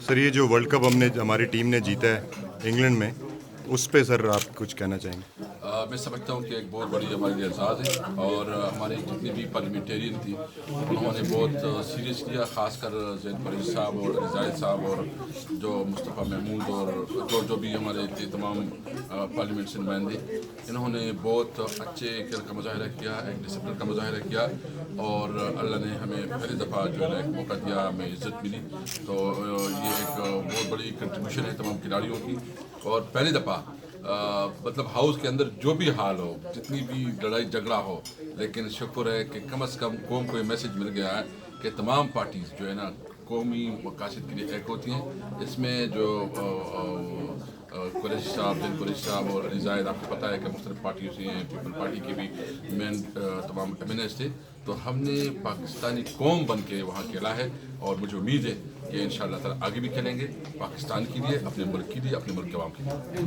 سر یہ جو world cup ہماری ٹیم نے جیتا ہے انگلینڈ میں، اس پہ سر آپ کچھ کہنا چاہیں گے؟ میں سمجھتا ہوں کہ ایک بہت بڑی ہمارے لیے اعزاز ہے، اور ہمارے جتنے بھی پارلیمنٹیرین تھی انہوں نے بہت سیریس لیا، خاص کر زید پریز صاحب اور زاہد صاحب اور جو مصطفیٰ محمود اور جو بھی ہمارے تھے تمام پارلیمنٹ سے نمائندے، انہوں نے بہت اچھے کا مظاہرہ کیا، ایک ڈسپلن کا مظاہرہ کیا، اور اللہ نے ہمیں پہلی دفعہ جو ہے نا ایک موقع دیا، ہمیں عزت ملی۔ تو یہ ایک بہت بڑی کنٹریبیوشن ہے تمام کھلاڑیوں کی، اور پہلی دفعہ مطلب ہاؤس کے اندر جو بھی حال ہو، جتنی بھی لڑائی جھگڑا ہو، لیکن شکر ہے کہ کم از کم قوم کو یہ میسج مل گیا ہے کہ تمام پارٹیز جو ہے نا قومی مقاصد کے لیے ایک ہوتی ہیں۔ اس میں جو قریشی صاحب، دل قریشی صاحب اور علی زاہد، آپ کو پتہ ہے کہ مختلف پارٹیوں سے ہیں، پیپل پارٹی کے بھی مین تمام ایم این ایز تھے، تو ہم نے پاکستانی قوم بن کے وہاں کھیلا ہے، اور مجھے امید ہے کہ انشاءاللہ تعالیٰ آگے بھی کھیلیں گے پاکستان کے لیے، اپنے ملک کے لیے، اپنے ملک کے عوام کے لیے۔